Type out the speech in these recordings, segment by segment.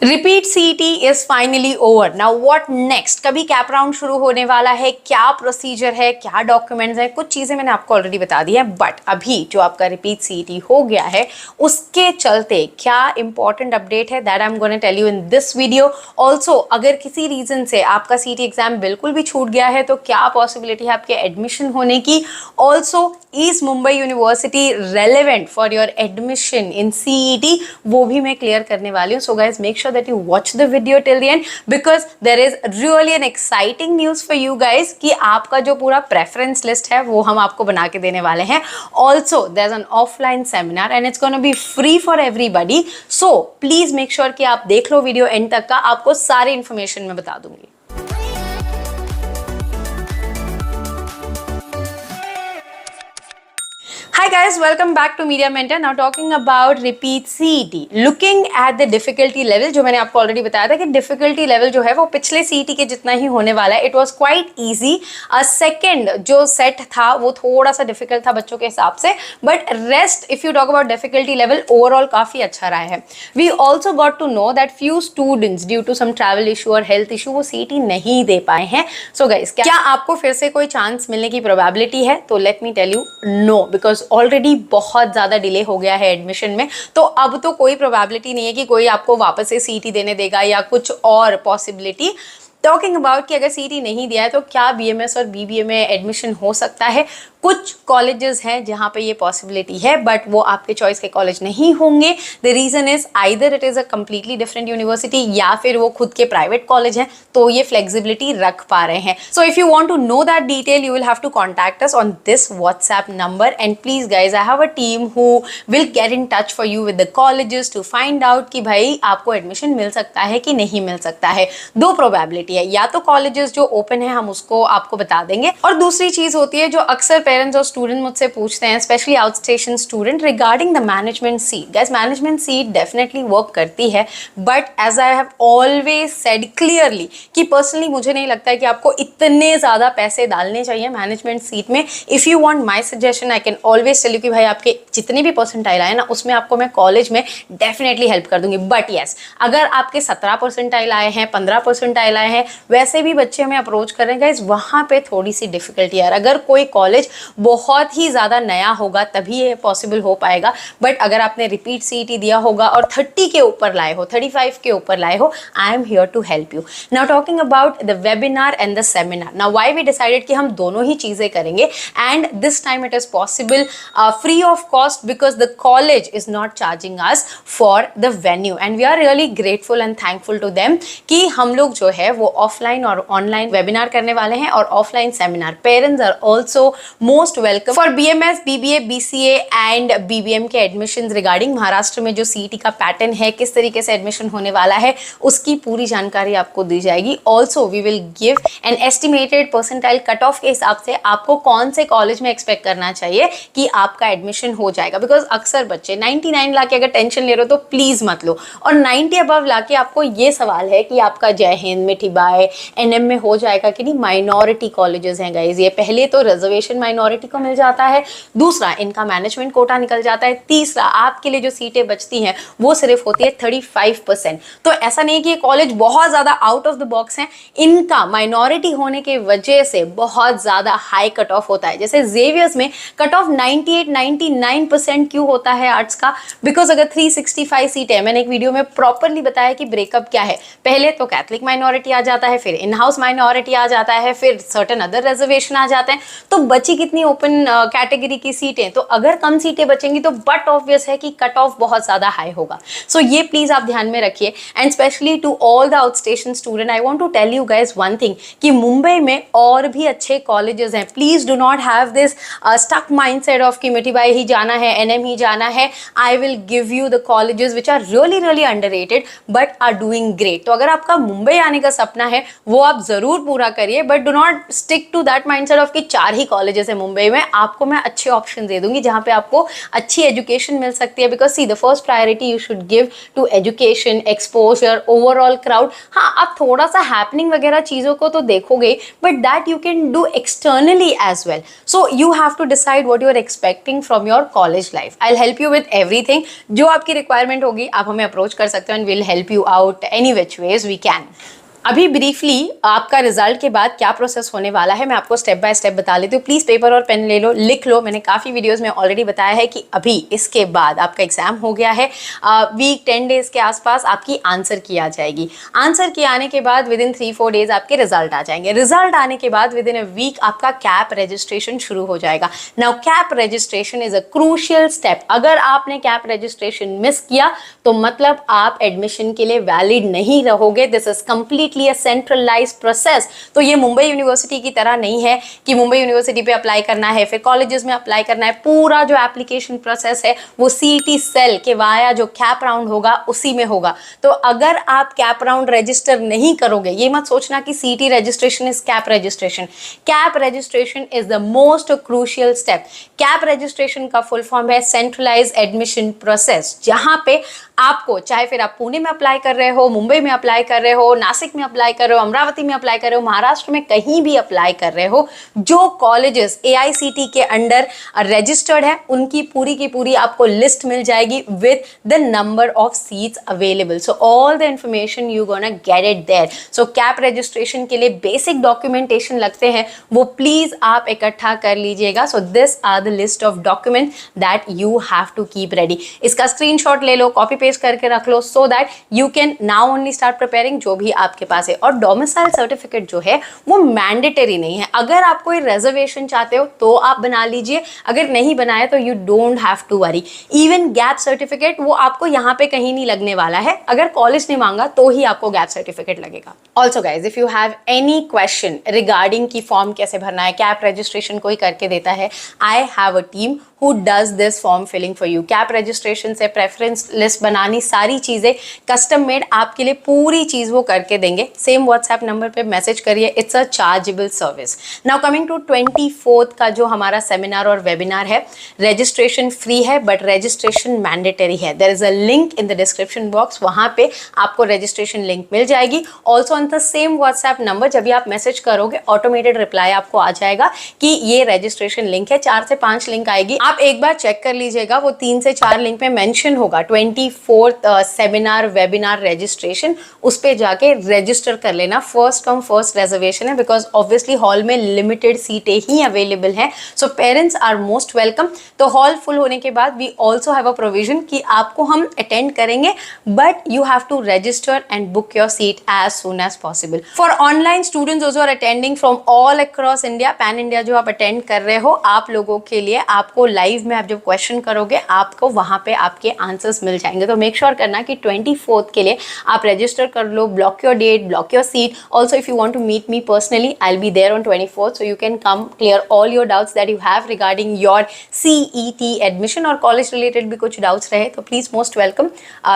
Repeat CET is finally over. Now what next? कभी cap round शुरू होने वाला है, क्या प्रोसीजर है, क्या डॉक्यूमेंट्स है, कुछ चीजें मैंने आपको ऑलरेडी बता दी है। बट अभी जो आपका रिपीट सीईटी हो गया है उसके चलते क्या इंपॉर्टेंट अपडेट है, that I am gonna tell you in this video. Also अगर किसी रीजन से आपका सीईटी एग्जाम बिल्कुल भी छूट गया है तो क्या पॉसिबिलिटी है आपके एडमिशन होने की। Also is Mumbai university relevant for your admission in CET, वो भी मैं क्लियर करने वाली हूँ। So guys make sure that you watch the video till the end because there is really an exciting news for you guys कि आपका जो पूरा preference list है वो हम आपको बना के देने वाले हैं। Also there's an offline seminar and it's gonna be free for everybody, so please make sure कि आप देख लो वीडियो एंड तक का, आपको सारी इंफॉर्मेशन मैं बता दूंगी। Hi guys, welcome back to Media Mentor. Now talking about repeat CET. Looking at the difficulty level, जो मैंने आपको ऑलरेडी बताया था कि difficulty level जो है वो पिछले CET के जितना ही होने वाला है। It was quite easy. Second जो set था वो थोड़ा सा difficult था बच्चों के हिसाब से, but rest if you talk about difficulty level overall काफी अच्छा रहा है। We also got to know that few students due to some travel issue और health issue वो CET नहीं दे पाए हैं। So guys, क्या आपको फिर से कोई चांस मिलने की probability है? तो let me tell you no, because already बहुत ज़्यादा डिले हो गया है एडमिशन में, तो अब तो कोई प्रोबेबिलिटी नहीं है कि कोई आपको वापस से सीईटी देने देगा या कुछ और पॉसिबिलिटी। टॉकिंग अबाउट कि अगर सीईटी नहीं दिया है तो क्या बीएमएस और बीबीए में एडमिशन हो सकता है। कुछ कॉलेजेस हैं जहाँ पे ये पॉसिबिलिटी है, बट वो आपके चॉइस के कॉलेज नहीं होंगे। The reason is either it is a completely different university या फिर वो खुद के प्राइवेट कॉलेज हैं, तो ये फ्लेक्सिबिलिटी रख पा रहे हैं। So if you want to know that detail you will have to contact us on this WhatsApp number and please guys I have a team who will get in touch for you with the colleges to find out कि भाई आपको admission मिल सकता है कि नहीं मिल सकता है। दो प्रोबेबिलिटी है, या तो कॉलेजेस जो ओपन है हम उसको आपको बता देंगे, और दूसरी चीज होती है जो अक्सर पेरेंट्स और स्टूडेंट मुझसे पूछते हैं, specially out station student, regarding the management seat. Guys management seat definitely work करती है, but as I have always said clearly कि पर्सनली मुझे नहीं लगता है कि आपको इतने ज्यादा पैसे डालने चाहिए मैनेजमेंट सीट में। If you want my suggestion I can always tell you कि भाई आपके जितने भी परसेंटाइल आए ना उसमें आपको मैं कॉलेज में डेफिनेटली हेल्प कर दूंगी। बट यस, अगर आपके 17 परसेंटाइल आए हैं, 15 परसेंटाइल आए हैं, वैसे भी बच्चे हमें अप्रोच कर रहे हैं गाइस, वहाँ पे थोड़ी सी डिफिकल्टी है। अगर कोई कॉलेज बहुत ही ज़्यादा नया होगा तभी ये पॉसिबल हो पाएगा, बट अगर आपने रिपीट सीईटी दिया होगा और 30 के ऊपर लाए हो, 35 के ऊपर लाए हो, I am here to help you. Now talking about the webinar and the seminar, now why we decided कि हम दोनों ही चीज़ें करेंगे and this time it is possible free of cost because the college is not charging us for the venue and we are really grateful and thankful to them कि हम लोग जो है वो ऑफलाइन और ऑनलाइन वेबिनार करने वाले हैं और offline seminar. Parents are also most welcome for BMS, BBA, BCA and BBM के एडमिशन रिगार्डिंग महाराष्ट्र में जो सीईटी का पैटर्न है, किस तरीके से एडमिशन होने वाला है, उसकी पूरी जानकारी आपको दी जाएगी। Also we will give an estimated percentile cut off के हिसाब से आपको कौन से कॉलेज में एक्सपेक्ट करना चाहिए कि आपका एडमिशन हो जाएगा। बिकॉज अक्सर बच्चे 99 लाके अगर टेंशन ले रहे हो तो प्लीज मत लो, और 90 अबव लाके आपको ये सवाल है कि आपका जय हिंद, मिठी बाई, एनएम में हो जाएगा कि नहीं। माइनॉरिटी कॉलेजेस हैं गाइज ये, पहले तो रिजर्वेशन माइनॉरिटी को मिल जाता है, दूसरा इनका मैनेजमेंट कोटा निकल जाता है, तीसरा आपके लिए जो सीटें बचती हैं वो सिर्फ होती है 35%। तो ऐसा नहीं कि ये कॉलेज बहुत ज्यादा आउट ऑफ द बॉक्स हैं, इनका माइनॉरिटी होने के वजह से बहुत ज्यादा हाई कट ऑफ होता है। जैसे जेवियर्स में कट ऑफ 98-99% क्यों होता है आर्ट्स का, बिकॉज अगर 365 सीटें, मैंने एक वीडियो में प्रॉपरली बताया कि ब्रेकअप क्या है, पहले तो कैथलिक माइनॉरिटी आ जाता है, फिर इन हाउस माइनॉरिटी आ जाता है, फिर सर्टेन अदर रिजर्वेशन आ जाते हैं, तो बची कितनी ओपन कैटेगरी की सीटें। तो अगर कम सीटें बचेंगी तो बट ऑब्वियस है कि कट ऑफ बहुत ज्यादा हाई होगा। सो ये प्लीज आप ध्यान में रखिए and specially to all the out station student I want to tell you guys one thing कि मुंबई में और भी अच्छे कॉलेजेस हैं। Please do not have this stuck mindset of कि मिठी बाई ही जाना है, एनएम ही जाना है। I will give you the colleges which are really really underrated but are doing great. तो अगर आपका मुंबई आने का सपना है वो आप जरूर पूरा करिए, but do not stick to that mindset of कि 4 ही कॉलेजेस है मुंबई में, आपको मैं अच्छे ऑप्शन दे दूंगी जहाँ पे आपको अच्छी एजुकेशन मिल सकती है। Because see the first priority you should give to education, exposure, overall crowd. हाँ, आप थोड़ा सा हैपनिंग वगैरह चीज़ों को तो देखोगे, but that you can do externally as well. So you have to decide what you are expecting from your college life. I will help you with everything. जो आपकी रिक्वायरमेंट होगी आप हमें अप्रोच कर सकते हो and will help you out any which ways we can. अभी briefly आपका रिजल्ट के बाद क्या प्रोसेस होने वाला है मैं आपको स्टेप बाय स्टेप बता लेती हूँ। प्लीज पेपर और पेन ले लो, लिख लो। मैंने काफ़ी वीडियोस में ऑलरेडी बताया है कि अभी इसके बाद आपका एग्जाम हो गया है, वीक 10 डेज के आसपास आपकी आंसर की आ जाएगी। आंसर की आने के बाद विद इन 3-4 डेज आपके रिजल्ट आ जाएंगे। रिजल्ट आने के बाद विद इन अ वीक आपका कैप रजिस्ट्रेशन शुरू हो जाएगा। Now cap registration is a crucial step. अगर आपने कैप रजिस्ट्रेशन मिस किया तो मतलब आप एडमिशन के लिए वैलिड नहीं रहोगे। This is complete a centralized process। तो ये मुंबई यूनिवर्सिटी की तरह नहीं है कि मुंबई यूनिवर्सिटी पे अप्लाई करना है फिर कॉलेजेस में अप्लाई करना है। पूरा जो एप्लीकेशन प्रोसेस है वो सीईटी सेल के वाया जो कैप राउंड होगा उसी में होगा। तो अगर आप कैप राउंड रजिस्टर नहीं करोगे, ये मत सोचना कि CET registration is cap registration. Cap registration is the most crucial step. Cap registration का फुल फॉर्म है सेंट्रलाइज एडमिशन प्रोसेस, जहां पे आपको, चाहे फिर आप पुणे में अप्लाई कर रहे हो, मुंबई में अप्लाई कर रहे हो, नासिक में अप्लाई कर रहे हो, अमरावती में अप्लाई कर रहे हो, महाराष्ट्र में कहीं भी अप्लाई कर रहे हो, जो कॉलेजेस एआईसीटी के अंडर रजिस्टर्ड है उनकी पूरी की पूरी आपको लिस्ट मिल जाएगी with the number of seats available. So all the information you gonna get it there. So CAP registration के लिए बेसिक डॉक्यूमेंटेशन लगते हैं, वो प्लीज आप इकट्ठा कर लीजिएगा। So this are the list of document that you have to keep ready. इसका स्क्रीनशॉट ले लो, कॉपी पेस्ट करके रख लो, so that you can now only start preparing जो भी आपके पास है। और डोमिसाइल सर्टिफिकेट जो है वो मैंडेटरी नहीं है। अगर आप कोई रिजर्वेशन चाहते हो तो आप बना लीजिए, अगर नहीं बनाया तो you don't have to worry. Even gap certificate वो आपको यहाँ पे कहीं नहीं लगने वाला है, अगर कॉलेज ने मांगा तो ही आपको गैप सर्टिफिकेट लगेगा। Also guys, if you have any question regarding की फॉर्म कैसे भरना है, कैप रजिस्ट्रेशन कोई करके देता है, आई have a team who does this form filling for you। Cap registration से प्रेफरेंस लिस्ट बनानी, सारी चीज़ें कस्टम मेड आपके लिए पूरी चीज़ वो करके देंगे। सेम व्हाट्सएप नंबर पे मैसेज करिए, it's a chargeable service. Now coming to 24th का जो हमारा सेमिनार और वेबिनार है, रजिस्ट्रेशन फ्री है बट रजिस्ट्रेशन मैंडेटरी है। There is a link in the description box, वहाँ पे आपको रजिस्ट्रेशन लिंक मिल जाएगी। Also on the same WhatsApp number जब भी आप मैसेज करोगे ऑटोमेटेड रिप्लाई आपको आ जाएगा कि ये रजिस्ट्रेशन लिंक है। 4 से 5 लिंक आएगी, आप एक बार चेक कर लीजिएगा, वो 3 से 4 लिंक में मेंशन होगा 24th सेमिनार वेबिनार रजिस्ट्रेशन। उस पे जाके रजिस्टर कर लेना। फर्स्ट कम फर्स्ट रिजर्वेशन है बिकॉज ऑब्वियसली हॉल में लिमिटेड सीटें ही अवेलेबल हैं। So parents are most welcome. तो हॉल फुल होने के बाद we also have a provision कि आपको हम अटेंड करेंगे, but you have to register and book your seat as soon as possible. For online students also are attending from all across India, pan India जो आप attend कर रहे हो, आप लोगों के लिए आपको लाइव में आप जब क्वेश्चन करोगे आपको वहां पे आपके आंसर्स मिल जाएंगे। तो मेक श्योर करना कि 24th के लिए आप रजिस्टर कर लो, block your date, block your seat. Also if you want to meet me personally, I will be there on 24th, so you can come clear all your doubts that you have regarding your CET admission, और college related भी कुछ doubts रहे तो please most welcome,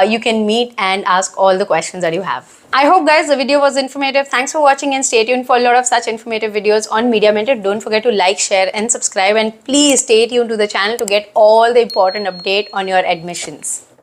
you can meet and ask all the questions that you have. I hope guys the video was informative. Thanks for watching and stay tuned for a lot of such informative videos on Media Mentor. Don't forget to like, share and subscribe, and please stay tuned to the channel to get all the important update on your admissions.